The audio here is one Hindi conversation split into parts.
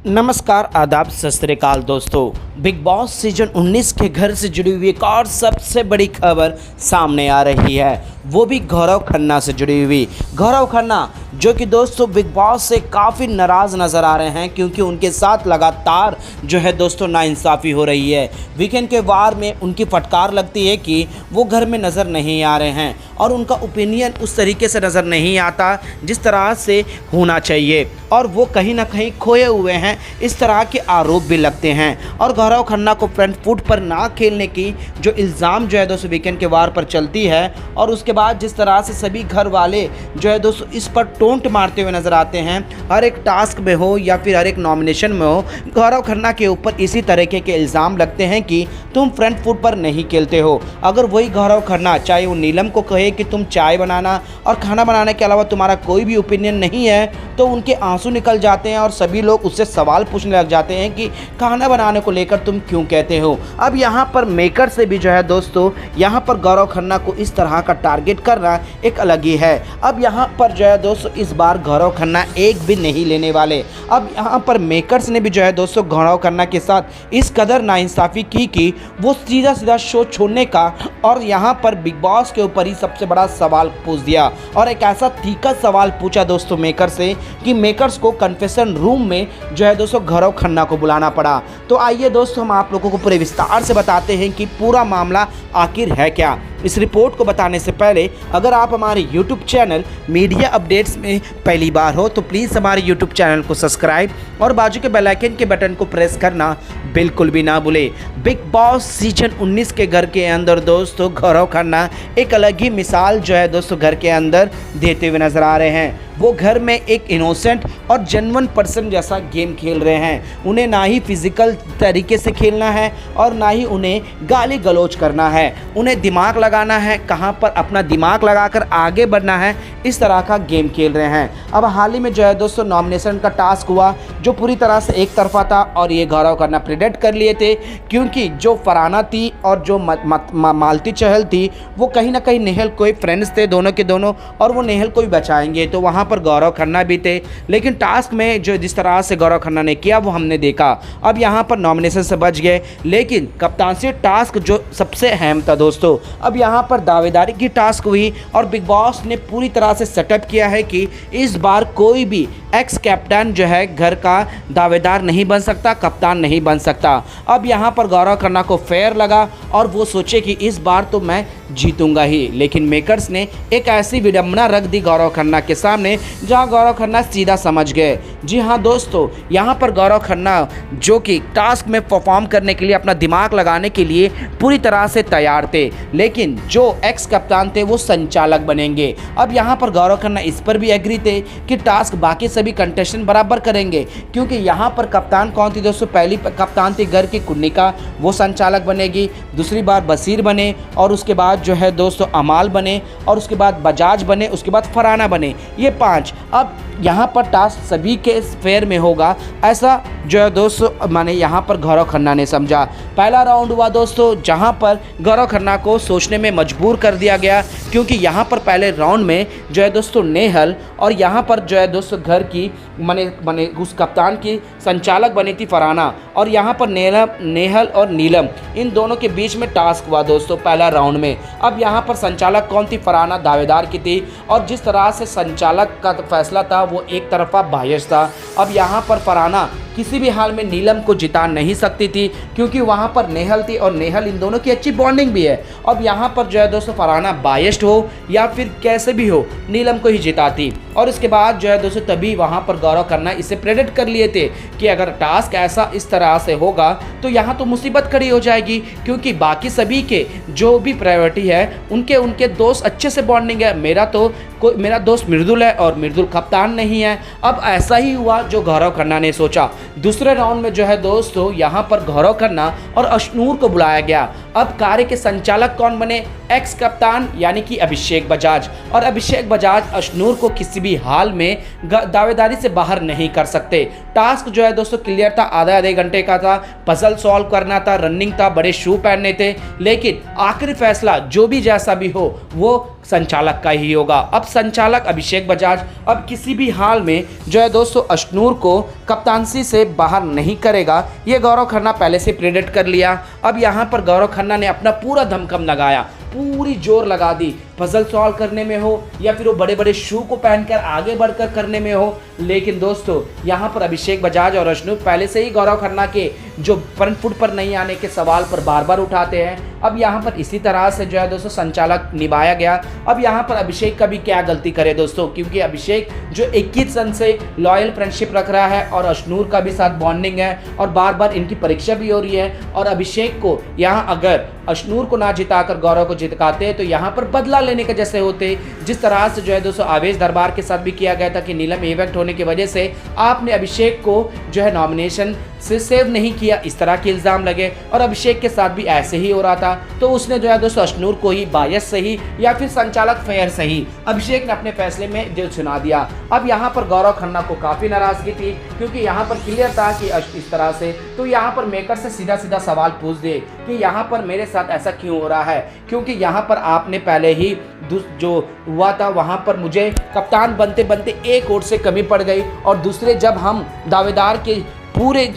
नमस्कार, आदाब, सत श्री अकाल दोस्तों। बिग बॉस सीजन 19 के घर से जुड़ी हुई एक और सबसे बड़ी खबर सामने आ रही है, वो भी गौरव खन्ना से जुड़ी हुई। गौरव खन्ना जो कि दोस्तों बिग बॉस से काफ़ी नाराज़ नज़र आ रहे हैं क्योंकि उनके साथ लगातार जो है दोस्तों नाइंसाफ़ी हो रही है। वीकेंड के वार में उनकी फटकार लगती है कि वो घर में नज़र नहीं आ रहे हैं और उनका ओपिनियन उस तरीके से नज़र नहीं आता जिस तरह से होना चाहिए और वो कहीं ना कहीं खोए हुए हैं, इस तरह के आरोप भी लगते हैं। और गौरव खन्ना को फ्रंट फुट पर ना खेलने की जो इल्ज़ाम जो है दोस्तों वीकेंड के वार पर चलती है और उसके बाद जिस तरह से सभी घर वाले जो है दोस्तों इस पर टोंट मारते हुए नज़र आते हैं, हर एक टास्क में हो या फिर हर एक नॉमिनेशन में हो, गौरव खन्ना के ऊपर इसी तरीके के इल्ज़ाम लगते हैं कि तुम फ्रंट फुट पर नहीं खेलते हो। अगर वही गौरव खन्ना चाहे वो नीलम को कहे कि तुम चाय बनाना और खाना बनाने के अलावा तुम्हारा कोई भी ओपिनियन नहीं है, तो उनके आंसू निकल जाते हैं और सभी लोग उससे सवाल पूछने लग जाते हैं कि खाना बनाने को लेकर तुम क्यों कहते हो। अब यहाँ पर मेकर से भी जो है दोस्तों यहाँ पर गौरव खन्ना को इस तरह का टारगेट करना एक अलग ही है। अब यहाँ पर जो है दोस्तों इस बार गौरव खन्ना एक भी नहीं लेने वाले। अब यहाँ पर मेकर्स ने भी जो है दोस्तों गौरव खन्ना के साथ इस कदर नाइंसाफ़ी की कि वो सीधा सीधा शो छोड़ने का और यहाँ पर बिग बॉस के ऊपर ही सबसे बड़ा सवाल पूछ दिया और एक ऐसा तीखा सवाल पूछा दोस्तों मेकर से कि मेकर्स को कन्फेशन रूम में जो है दोस्तों गौरव खन्ना को बुलाना पड़ा। तो आइए दोस्तों हम आप लोगों को पूरे विस्तार से बताते हैं कि पूरा मामला आखिर है क्या। इस रिपोर्ट को बताने से पहले अगर आप हमारे YouTube चैनल मीडिया अपडेट्स में पहली बार हो तो प्लीज़ हमारे YouTube चैनल को सब्सक्राइब और बाजू के बेल आइकन के बटन को प्रेस करना बिल्कुल भी ना भूले। बिग बॉस सीजन 19 के घर के अंदर दोस्तों गौरव खन्ना एक अलग ही मिसाल जो है दोस्तों घर के अंदर देते हुए नजर आ रहे हैं। वो घर में एक इनोसेंट और जेन्युइन पर्सन जैसा गेम खेल रहे हैं। उन्हें ना ही फिजिकल तरीके से खेलना है और ना ही उन्हें गाली गलौज करना है। उन्हें दिमाग लगाना है, कहाँ पर अपना दिमाग लगाकर आगे बढ़ना है, इस तरह का गेम खेल रहे हैं। अब हाल ही में जो है दोस्तों नॉमिनेशन का टास्क हुआ जो पूरी तरह से एक तरफा था और ये गौरव खन्ना प्रेडिक्ट कर लिए थे क्योंकि जो फरहाना थी और जो मालती चहल थी वो कहीं ना कहीं नेहल कोई फ्रेंड्स थे दोनों के दोनों और वो नेहल को भी बचाएंगे, तो वहाँ पर गौरव खन्ना भी थे। लेकिन टास्क में जो जिस तरह से गौरव खन्ना ने किया वो हमने देखा। अब यहाँ पर नॉमिनेशन से बच गए, लेकिन कप्तानसी टास्क जो सबसे अहम था दोस्तों, अब यहाँ पर दावेदारी की टास्क हुई और बिग बॉस ने पूरी तरह से सेटअप किया है कि इस बार कोई भी एक्स कैप्टन जो है घर का दावेदार नहीं बन सकता, कप्तान नहीं बन सकता। अब यहाँ पर गौरव खन्ना को फेयर लगा और वो सोचे कि इस बार तो मैं जीतूंगा ही, लेकिन मेकर्स ने एक ऐसी विडंबना रख दी गौरव खन्ना के सामने जहां गौरव खन्ना सीधा समझ गए। जी हां दोस्तों, यहां पर गौरव खन्ना जो कि टास्क में परफॉर्म करने के लिए अपना दिमाग लगाने के लिए पूरी तरह से तैयार थे, लेकिन जो एक्स कप्तान थे वो संचालक बनेंगे। अब यहां पर गौरव खन्ना इस पर भी एग्री थे कि टास्क बाकी सभी कंटेस्टेंट बराबर करेंगे क्योंकि यहाँ पर कप्तान कौन थी दोस्तों, पहली कप्तान थी घर की कुन्निका, वो संचालक बनेगी। दूसरी बार बसीर बने और उसके बाद जो है दोस्तों अमाल बने और उसके बाद बजाज बने, उसके बाद फरहाना बने, ये 5। अब यहाँ पर टास्क सभी के फेयर में होगा, ऐसा जो है दोस्तों माने यहाँ पर गौरव खन्ना ने समझा। पहला राउंड हुआ दोस्तों जहाँ पर गौरव खन्ना को सोचने में मजबूर कर दिया गया क्योंकि यहाँ पर पहले राउंड में जो है दोस्तों नेहल और यहाँ पर जो है दोस्तों घर की माने उस कप्तान की संचालक बनी थी फरहाना और यहाँ पर नेहल और नीलम, इन दोनों के बीच में टास्क हुआ दोस्तों पहला राउंड में। अब यहाँ पर संचालक कौन थी, फरहाना दावेदार की थी और जिस तरह से संचालक का फैसला था वो एक तरफा बायस था। अब यहाँ पर फरहाना किसी भी हाल में नीलम को जिता नहीं सकती थी क्योंकि वहाँ पर नेहल थी और नेहल इन दोनों की अच्छी बॉन्डिंग भी है। अब यहाँ पर जो है दोस्तों फरहाना बायस्ड हो या फिर कैसे भी हो नीलम को ही जिताती और इसके बाद जो है दोस्तों तभी वहाँ पर गौरव खन्ना इसे प्रेडिक्ट कर लिए थे कि अगर टास्क ऐसा इस तरह से होगा तो यहाँ तो मुसीबत खड़ी हो जाएगी क्योंकि बाकी सभी के जो भी प्रायोरिटी है उनके दोस्त अच्छे से बॉन्डिंग है। मेरा दोस्त मृदुल है और मृदुल कप्तान नहीं है। अब ऐसा ही हुआ जो गौरव खन्ना ने सोचा। दूसरे राउंड में जो है दोस्तों यहाँ पर गौरव खन्ना और अशनूर को बुलाया गया। अब कार्य के संचालक कौन बने, एक्स कप्तान यानी कि अभिषेक बजाज, और अभिषेक बजाज अशनूर को किसी भी हाल में दावेदारी से बाहर नहीं कर सकते। टास्क जो है दोस्तों क्लियर था, आधे घंटे का था, पजल सॉल्व करना था, रनिंग था, बड़े शू पहनने थे, लेकिन आखिरी फैसला जो भी जैसा भी हो वो संचालक का ही होगा। अब संचालक अभिषेक बजाज अब किसी भी हाल में जो है दोस्तों अशनूर को कप्तानसी से बाहर नहीं करेगा, ये गौरव खन्ना पहले से प्रेडिक्ट कर लिया। अब यहाँ पर गौरव खन्ना ने अपना पूरा दमखम लगाया, पूरी जोर लगा दी, पजल सॉल्व करने में हो या फिर वो बड़े बड़े शू को पहनकर आगे बढ़कर करने में हो। लेकिन दोस्तों यहाँ पर अभिषेक बजाज और अशनूर पहले से ही गौरव खन्ना के जो फ्रंट फुट पर नहीं आने के सवाल पर बार बार उठाते हैं। अब यहाँ पर इसी तरह से जो है दोस्तों संचालक निभाया गया। अब यहाँ पर अभिषेक का भी क्या गलती करे दोस्तों, क्योंकि अभिषेक जो 21 सन से लॉयल फ्रेंडशिप रख रहा है और अशनूर का भी साथ बॉन्डिंग है और बार बार इनकी परीक्षा भी हो रही है। और अभिषेक को यहाँ अगर अशनूर को ना जिताकर गौरव को जितकाते तो यहाँ पर बदला लेने के जैसे होते, जिस तरह से जो है दोस्तों आवेश दरबार के साथ भी किया गया था कि नीलम इवेंट होने की वजह से आपने अभिषेक को जो है नॉमिनेशन से सेव नहीं किया, इस तरह के इल्ज़ाम लगे। और अभिषेक के साथ भी ऐसे ही हो रहा था, तो उसने जो है दोस्तों अशनूर को ही बायस सही या फिर संचालक फेयर सही अभिषेक ने अपने फैसले में जो सुना दिया। अब यहाँ पर गौरव खन्ना को काफ़ी नाराज़गी थी, क्योंकि यहाँ पर क्लियर था कि इस तरह से तो यहाँ पर मेकर से सीधा सीधा सवाल पूछ दे कि यहाँ पर मेरे साथ ऐसा क्यों हो रहा है, क्योंकि यहाँ पर आपने पहले ही जो हुआ था वहाँ पर मुझे कप्तान बनते बनते एक वोट से कमी पड़ गई, और दूसरे जब हम दावेदार के पूरे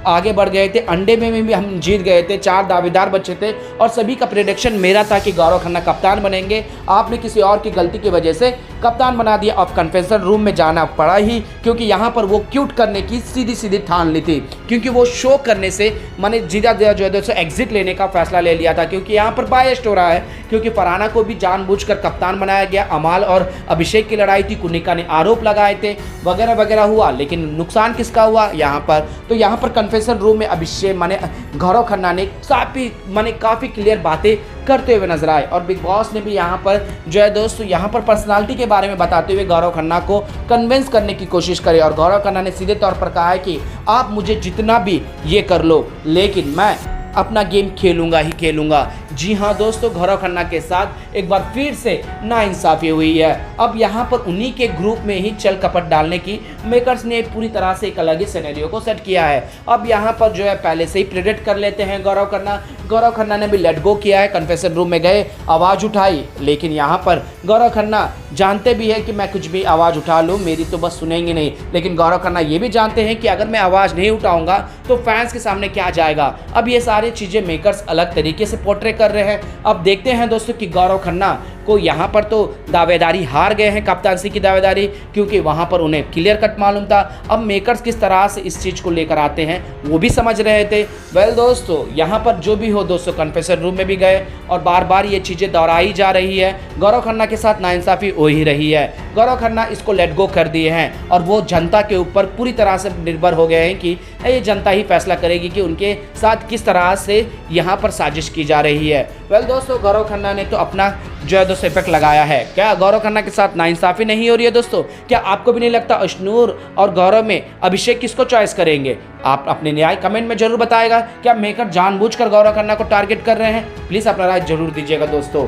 आगे बढ़ गए थे, अंडे में भी हम जीत गए थे, 4 दावेदार बचे थे और सभी का प्रेडिक्शन मेरा था कि गौरव खन्ना कप्तान बनेंगे। आपने किसी और की गलती की वजह से कप्तान बना दिया और कन्फेशन रूम में जाना पड़ा ही, क्योंकि यहाँ पर वो क्यूट करने की सीधी सीधी ठान ली थी, क्योंकि वो शो करने से मैंने जीता जो है दोस्तों एग्जिट लेने का फैसला ले लिया था, क्योंकि यहाँ पर बायस्ड हो रहा है, क्योंकि फरहाना को भी जानबूझकर कप्तान बनाया गया। अमाल और अभिषेक की लड़ाई थी, कुनिका ने आरोप लगाए थे वगैरह वगैरह हुआ, लेकिन नुकसान किसका हुआ यहाँ पर, तो यहाँ पर कन्फेशन रूम में अभिषेक माने गौरव खन्ना ने काफ़ी क्लियर बातें करते हुए नजर आए। और बिग बॉस ने भी यहाँ पर जो है दोस्तों यहाँ पर पर्सनालिटी के बारे में बताते हुए गौरव खन्ना को कन्विंस करने की कोशिश करे, और गौरव खन्ना ने सीधे तौर पर कहा है कि आप मुझे जितना भी ये कर लो, लेकिन मैं अपना गेम खेलूंगा ही खेलूंगा। जी हाँ दोस्तों, गौरव खन्ना के साथ एक बार फिर से नाइंसाफ़ी हुई है। अब यहाँ पर उन्हीं के ग्रुप में ही चल कपट डालने की मेकर्स ने पूरी तरह से एक अलग ही सिनेरियो को सेट किया है। अब यहाँ पर जो है पहले से ही प्रेडिक्ट कर लेते हैं गौरव खन्ना ने भी लेट गो किया है, कन्फेशन रूम में गए, आवाज़ उठाई, लेकिन यहाँ पर गौरव खन्ना जानते भी है कि मैं कुछ भी आवाज़ उठा लूँ मेरी तो बस सुनेंगे नहीं, लेकिन गौरव खन्ना ये भी जानते हैं कि अगर मैं आवाज़ नहीं उठाऊंगा तो फैंस के सामने क्या जाएगा। अब ये सारी चीज़ें मेकर्स अलग तरीके से पोर्ट्रे कर रहे हैं। अब देखते हैं दोस्तों कि गौरव खन्ना को यहाँ पर तो दावेदारी हार गए हैं, कप्तानसी की दावेदारी, क्योंकि वहाँ पर उन्हें क्लियर कट मालूम था। अब मेकर्स किस तरह से इस चीज़ को लेकर आते हैं वो भी समझ रहे थे। वेल दोस्तों, यहाँ पर जो भी हो दोस्तों कन्फेशन रूम में भी गए और बार बार ये चीज़ें दोहराई जा रही है, गौरव खन्ना के साथ नाइंसाफ़ी हो ही रही है। गौरव खन्ना इसको लेट गो कर दिए हैं और वो जनता के ऊपर पूरी तरह से निर्भर हो गए हैं कि ये जनता ही फैसला करेगी कि उनके साथ किस तरह से यहाँ पर साजिश की जा रही है। वेल दोस्तों, गौरव खन्ना ने तो अपना जो है दोस्तों इफेक्ट लगाया है। क्या गौरव खन्ना के साथ नाइंसाफ़ी नहीं हो रही है दोस्तों? क्या आपको भी नहीं लगता अशनूर और गौरव में अभिषेक किसको चॉइस करेंगे? आप अपने न्याय कमेंट में जरूर बताएगा। क्या मेकर जानबूझकर गौरव खन्ना को टारगेट कर रहे हैं? प्लीज़ अपना राय जरूर दीजिएगा दोस्तों।